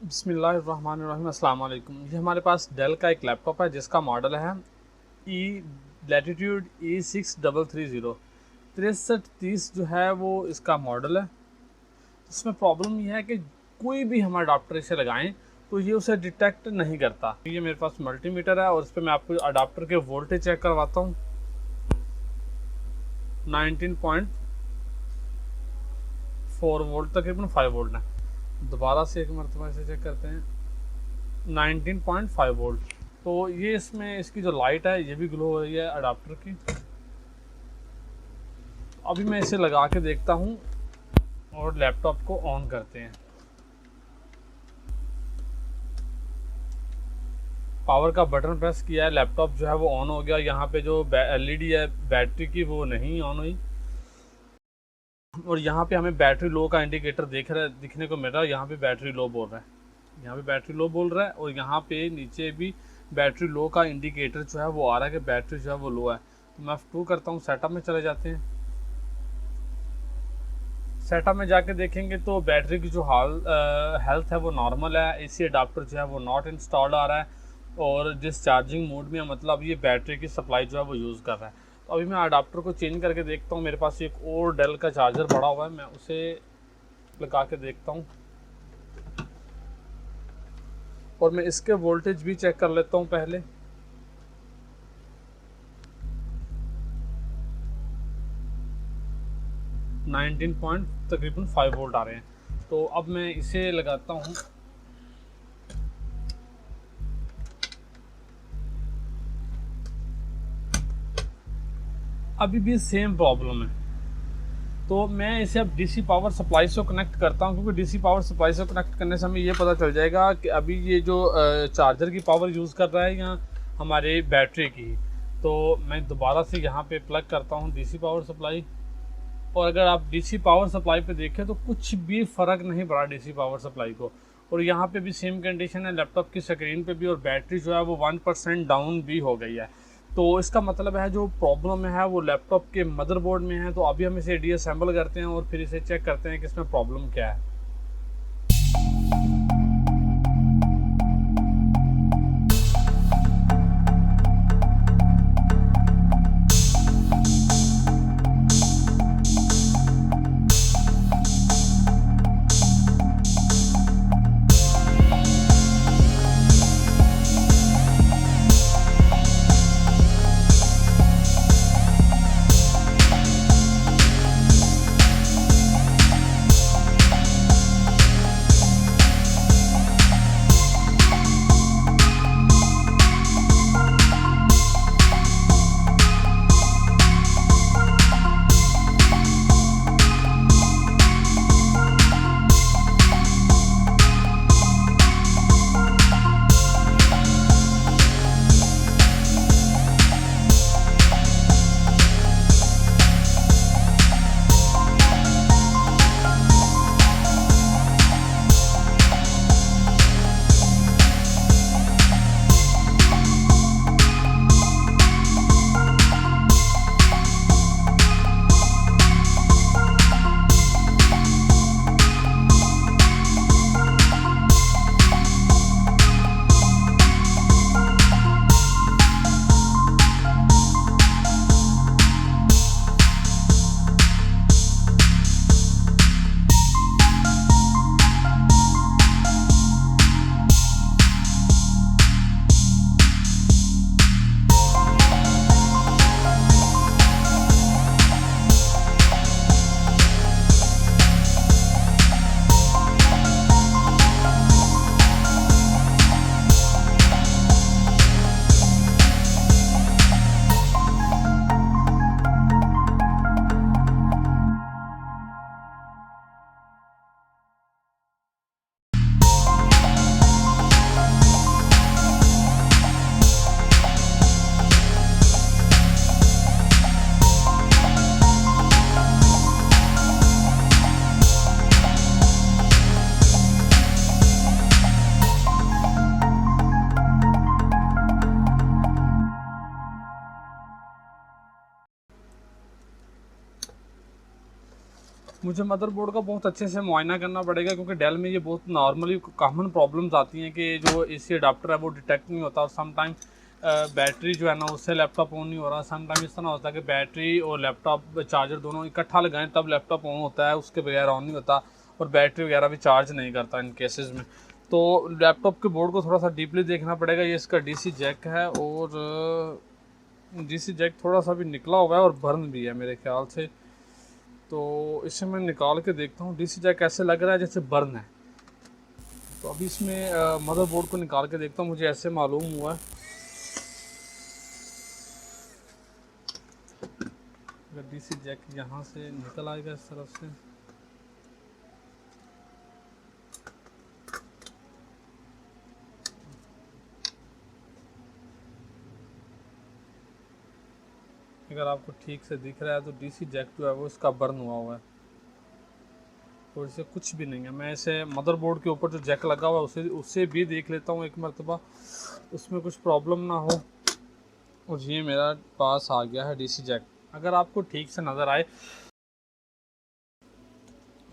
बिस्मिल्लाहिर्रहमानिर्रहीम, अस्सलाम वालेकुम। ये हमारे पास डेल का एक लैपटॉप है जिसका मॉडल है ई लैटिट्यूड E6330 6330 जो है वो इसका मॉडल है। इसमें प्रॉब्लम ये है कि कोई भी हम अडाप्टर इसे लगाएं तो ये उसे डिटेक्ट नहीं करता। ये मेरे पास मल्टीमीटर है और इस पर मैं आपको अडाप्टर के वोल्टेज चेक करवाता हूँ। 19.4 वोल्ट, तकरीबन 5 वोल्ट है। दोबारा से एक मरतबा इसे चेक करते हैं। 19.5 वोल्ट। तो ये इसमें इसकी जो लाइट है ये भी ग्लो हो रही है अडाप्टर की। अभी मैं इसे लगा के देखता हूँ और लैपटॉप को ऑन करते हैं। पावर का बटन प्रेस किया है, लैपटॉप जो है वो ऑन हो गया। यहाँ पे जो एलईडी है बैटरी की वो नहीं ऑन हुई और यहाँ पे हमें बैटरी लो का इंडिकेटर दिखने को मिल रहा है। यहाँ पे बैटरी लो बोल रहा है, यहाँ पे बैटरी लो बोल रहा है और यहाँ पे नीचे भी बैटरी लो का इंडिकेटर जो है वो आ रहा है कि बैटरी जो है वो लो है। तो मैं F2 करता हूँ, सेटअप में चले जाते हैं। सेटअप में जाके देखेंगे तो बैटरी की जो हेल्थ है वो नॉर्मल है। एसी अडाप्टर जो है वो नॉट इंस्टॉल्ड आ रहा है और डिस्चार्जिंग मोड में, मतलब ये बैटरी की सप्लाई जो है वो यूज़ कर रहा है। तो अभी मैं अडाप्टर को चेंज करके देखता हूँ। मेरे पास एक और डेल का चार्जर पड़ा हुआ है, मैं उसे लगा के देखता हूँ और मैं इसके वोल्टेज भी चेक कर लेता हूँ पहले। तकरीबन 5 वोल्ट आ रहे हैं। तो अब मैं इसे लगाता हूँ। अभी भी सेम प्रॉब्लम है। तो मैं इसे अब डीसी पावर सप्लाई से कनेक्ट करता हूँ, क्योंकि डीसी पावर सप्लाई से कनेक्ट करने से हमें ये पता चल जाएगा कि अभी ये जो चार्जर की पावर यूज़ कर रहा है या हमारे बैटरी की। तो मैं दोबारा से यहाँ पे प्लग करता हूँ डीसी पावर सप्लाई, और अगर आप डीसी पावर सप्लाई पे देखें तो कुछ भी फ़र्क नहीं पड़ा डीसी पावर सप्लाई को। और यहाँ पे भी सेम कंडीशन है, लैपटॉप की स्क्रीन पे भी, और बैटरी जो है वो 1% डाउन भी हो गई है। तो इसका मतलब है जो प्रॉब्लम है वो लैपटॉप के मदरबोर्ड में है। तो अभी हम इसे डीअसेंबल करते हैं और फिर इसे चेक करते हैं कि इसमें प्रॉब्लम क्या है। मुझे मदरबोर्ड का बहुत अच्छे से मुआयना करना पड़ेगा, क्योंकि डेल में ये बहुत नॉर्मली कॉमन प्रॉब्लम्स आती हैं कि जो एसी अडाप्टर है वो डिटेक्ट नहीं होता, और समटाइम बैटरी जो है ना उससे लैपटॉप ऑन नहीं हो रहा। समटाइम इस तरह होता है कि बैटरी और लैपटॉप चार्जर दोनों इकट्ठा लगाएं तब लैपटॉप ऑन होता है, उसके बगैर ऑन नहीं होता, और बैटरी वगैरह भी चार्ज नहीं करता इन केसेस में। तो लैपटॉप के बोर्ड को थोड़ा सा डीपली देखना पड़ेगा। ये इसका डीसी जैक है, और डीसी जैक थोड़ा सा भी निकला हुआ है और बर्न भी है मेरे ख्याल से। तो इसे मैं निकाल के देखता हूँ, डीसी जैक ऐसे लग रहा है जैसे बर्न है। तो अभी इसमें मदरबोर्ड को निकाल के देखता हूँ, मुझे ऐसे मालूम हुआ है। अगर डीसी जैक यहाँ से निकल आएगा इस तरफ से, अगर आपको ठीक से दिख रहा है तो डीसी जैक जो है वो इसका बर्न हुआ है, और इसे कुछ भी नहीं है। मैं इसे मदरबोर्ड के ऊपर जो जैक लगा हुआ है उससे भी देख लेता हूँ एक मरतबा, उसमें कुछ प्रॉब्लम ना हो। और ये मेरा पास आ गया है डीसी जैक। अगर आपको ठीक से नज़र आए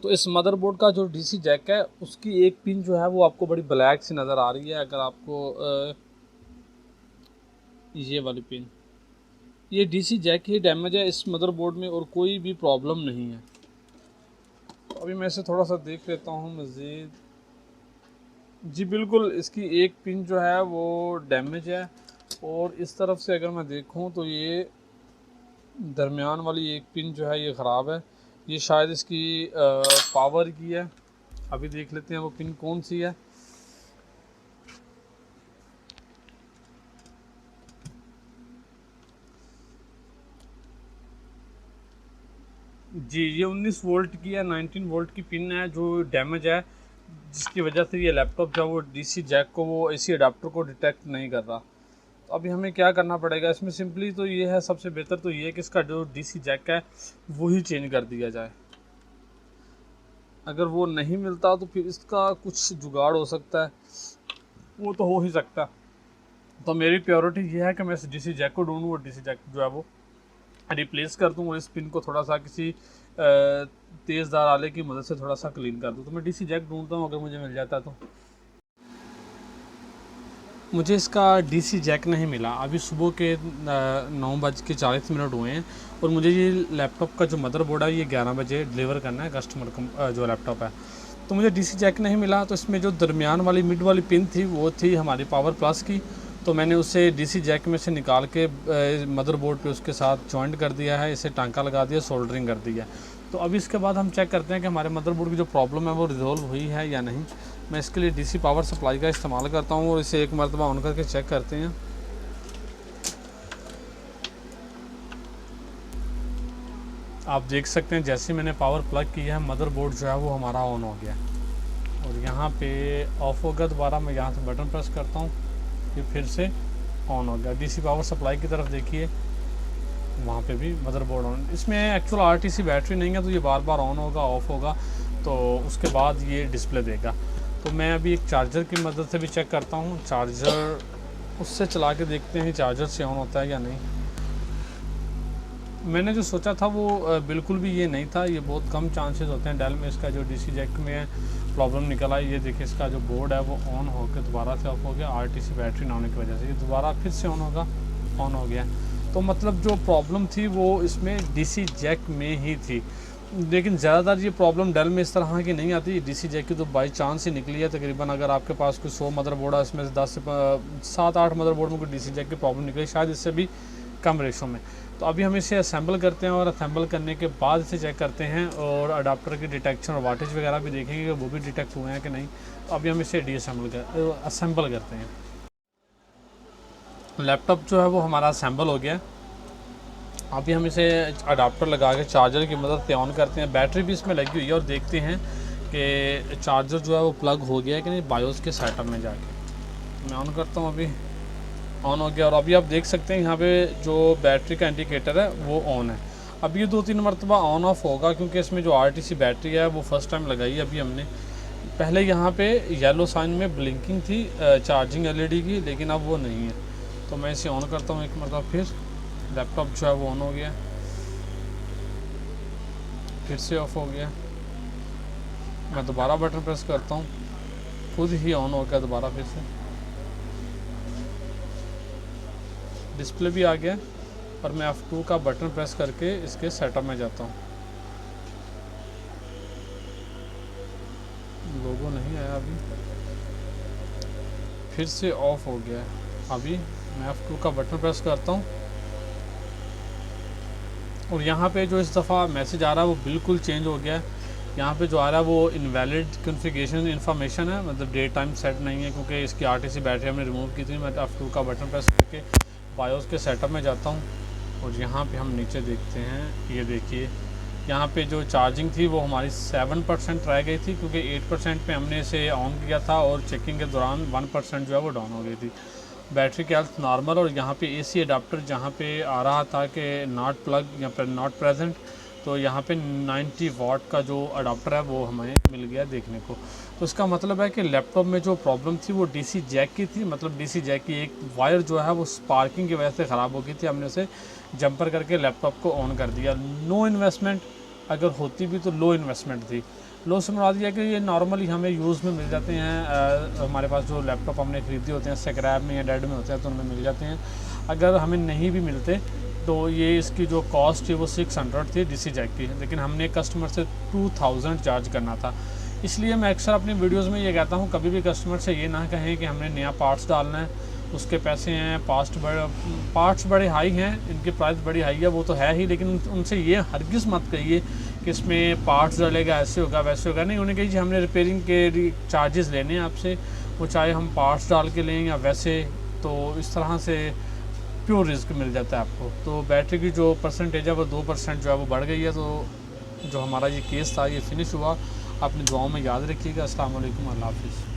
तो इस मदरबोर्ड का जो डीसी जैक है उसकी एक पिन जो है वो आपको बड़ी ब्लैक सी नज़र आ रही है। अगर आपको ये वाली पिन, ये डीसी जैक ही डैमेज है इस मदरबोर्ड में, और कोई भी प्रॉब्लम नहीं है। तो अभी मैं इसे थोड़ा सा देख लेता हूँ मज़ीद। जी बिल्कुल, इसकी एक पिन जो है वो डैमेज है, और इस तरफ से अगर मैं देखूँ तो ये दरमियान वाली एक पिन जो है ये ख़राब है। ये शायद इसकी पावर की है। अभी देख लेते हैं वो पिन कौन सी है। जी ये 19 वोल्ट की है, 19 वोल्ट की पिन है जो डैमेज है, जिसकी वजह से ये लैपटॉप जो है वो डीसी जैक को, वो एसी अडाप्टर को डिटेक्ट नहीं कर रहा। तो अभी हमें क्या करना पड़ेगा इसमें, सिंपली तो ये है, सबसे बेहतर तो ये है कि इसका जो डीसी जैक है वही चेंज कर दिया जाए। अगर वो नहीं मिलता तो फिर इसका कुछ जुगाड़ हो सकता है, वो तो हो ही सकता है। तो मेरी प्रायोरिटी ये है कि मैं इस डीसी जैक को ढूंढूँ और डीसी जैक जो है वो रिप्लेस कर दूँ, और इस पिन को थोड़ा सा किसी तेज़दार आले की मदद से थोड़ा सा क्लीन कर दूँ। तो मैं डीसी जैक ढूंढता हूँ, अगर मुझे मिल जाता तो। मुझे इसका डीसी जैक नहीं मिला। अभी सुबह के 9:40 हुए हैं, और मुझे ये लैपटॉप का जो मदरबोर्ड है ये 11 बजे डिलीवर करना है कस्टमर को जो लैपटॉप है। तो मुझे डीसी जैक नहीं मिला, तो इसमें जो दरमियान वाली मिड वाली पिन थी वो थी हमारी पावर प्लस की। तो मैंने उसे डीसी जैक में से निकाल के मदरबोर्ड पे उसके साथ जॉइंट कर दिया है, इसे टांका लगा दिया, सोल्डरिंग कर दिया। तो अभी इसके बाद हम चेक करते हैं कि हमारे मदरबोर्ड की जो प्रॉब्लम है वो रिजॉल्व हुई है या नहीं। मैं इसके लिए डीसी पावर सप्लाई का इस्तेमाल करता हूँ, और इसे एक मरतबा ऑन करके चेक करते हैं। आप देख सकते हैं जैसे मैंने पावर प्लग किया है मदरबोर्ड जो है वो हमारा ऑन हो गया, और यहाँ पे ऑफ़ हो गया। दोबारा मैं यहाँ से बटन प्रेस करता हूँ, ये फिर से ऑन हो गया। डीसी पावर सप्लाई की तरफ देखिए, वहाँ पे भी मदरबोर्ड ऑन। इसमें एक्चुअल आरटीसी बैटरी नहीं है, तो ये बार बार ऑन होगा ऑफ़ होगा, तो उसके बाद ये डिस्प्ले देगा। तो मैं अभी एक चार्जर की मदद से भी चेक करता हूँ, चार्जर उससे चला के देखते हैं चार्जर से ऑन होता है या नहीं। मैंने जो सोचा था वो बिल्कुल भी ये नहीं था। ये बहुत कम चांसेस होते हैं डेल में इसका जो डीसी जैक में प्रॉब्लम निकल आई। ये देखिए इसका जो बोर्ड है वो ऑन होकर दोबारा से ऑफ हो गया, आरटीसी बैटरी ना होने की वजह से। ये दोबारा फिर से ऑन होगा, ऑन हो गया। तो मतलब जो प्रॉब्लम थी वो इसमें डीसी जैक में ही थी। लेकिन ज़्यादातर ये प्रॉब्लम डेल में इस तरह की नहीं आती, डीसी जैक की तो बाई चांस ही निकली है। तकरीबन अगर आपके पास कोई 100 मदरबोर्ड है, इसमें से 10 से 7-8 मदरबोर्ड में कोई डीसी जैक की प्रॉब्लम निकली, शायद इससे भी कम रेशो में। तो अभी हम इसे असेंबल करते हैं, और असेंबल करने के बाद इसे चेक करते हैं, और अडाप्टर की डिटेक्शन और वाटेज वगैरह भी देखेंगे कि वो भी डिटेक्ट हुए हैं कि नहीं। तो अभी हम इसे असेंबल करते हैं। लैपटॉप जो है वो हमारा असेंबल हो गया। अभी हम इसे अडाप्टर लगा के चार्जर की मदद से ऑन करते हैं। बैटरी भी इसमें लगी हुई है, और देखते हैं कि चार्जर जो है वो प्लग हो गया है कि नहीं बायोस के सेटअप में जाके। मैं ऑन करता हूँ, अभी ऑन हो गया। और अभी आप देख सकते हैं यहाँ पे जो बैटरी का इंडिकेटर है वो ऑन है। अब ये 2-3 मरतबा ऑन ऑफ होगा, क्योंकि इसमें जो आरटीसी बैटरी है वो फर्स्ट टाइम लगाई है अभी हमने। पहले यहाँ पे येलो साइन में ब्लिंकिंग थी चार्जिंग एलईडी की, लेकिन अब वो नहीं है। तो मैं इसे ऑन करता हूँ एक मरतबा, फिर लैपटॉप जो है वो ऑन हो गया। फिर से ऑफ हो गया। मैं दोबारा बटन प्रेस करता हूँ, खुद ही ऑन हो गया दोबारा फिर से। डिस्प्ले भी आ गया और मैं F2 का बटन प्रेस करके इसके सेटअप में जाता हूँ। लोगो नहीं आया अभी, फिर से ऑफ हो गया है। अभी मैं F2 का बटन प्रेस करता हूँ और यहाँ पे जो इस दफ़ा मैसेज आ रहा है वो बिल्कुल चेंज हो गया है। यहाँ पे जो आ रहा है वो इनवैलिड कॉन्फ़िगरेशन इन्फॉर्मेशन है, मतलब डे टाइम सेट नहीं है क्योंकि इसकी आरटीसी बैटरी हमने रिमूव की थी। मैं F2 का बटन प्रेस करके बायोस के सेटअप में जाता हूँ और यहाँ पे हम नीचे देखते हैं, ये देखिए यहाँ पे जो चार्जिंग थी वो हमारी 7% रह गई थी क्योंकि 8% पे हमने इसे ऑन किया था और चेकिंग के दौरान 1% जो है वो डाउन हो गई थी। बैटरी की हेल्थ नॉर्मल, और यहाँ पे एसी अडाप्टर जहाँ पे आ रहा था कि नॉट प्लग या फिर नॉट प्रेजेंट, तो यहाँ पे 90 वाट का जो अडाप्टर है वो हमें मिल गया देखने को। तो इसका मतलब है कि लैपटॉप में जो प्रॉब्लम थी वो डीसी जैक की थी, मतलब डीसी जैक की एक वायर जो है वो स्पार्किंग की वजह से ख़राब हो गई थी। हमने उसे जंपर करके लैपटॉप को ऑन कर दिया। नो इन्वेस्टमेंट, अगर होती भी तो लो इन्वेस्टमेंट थी। लो से मुराद ये है कि ये नॉर्मली हमें यूज़ में मिल जाते हैं। हमारे पास जो लैपटॉप हमने ख़रीदे होते हैं स्क्रैप में या डेड में होते हैं तो उनमें मिल जाते हैं। अगर हमें नहीं भी मिलते तो ये इसकी जो कॉस्ट थी वो 600 थी डीसी जैक की, लेकिन हमने कस्टमर से 2000 चार्ज करना था। इसलिए मैं अक्सर अपनी वीडियोस में ये कहता हूँ, कभी भी कस्टमर से ये ना कहें कि हमने नया पार्ट्स डालना है, उसके पैसे हैं, पार्ट्स बड़े हाई हैं, इनकी प्राइस बड़ी हाई है, वो तो है ही, लेकिन उनसे ये हरगिज़ मत कहिए कि इसमें पार्ट्स डलेगा, ऐसे होगा वैसे होगा। नहीं, उन्हें कहिए हमने रिपेयरिंग के चार्जेस लेने हैं आपसे, वो चाहे हम पार्ट्स डाल के लें या वैसे। तो इस तरह से प्योर रिस्क मिल जाता है आपको। तो बैटरी की जो परसेंटेज है वो 2% जो है वो बढ़ गई है। तो जो हमारा ये केस था ये फिनिश हुआ। अपनी दुआओं में याद रखिएगा। अस्सलाम वालेकुम, अल्लाह हाफ़िज़।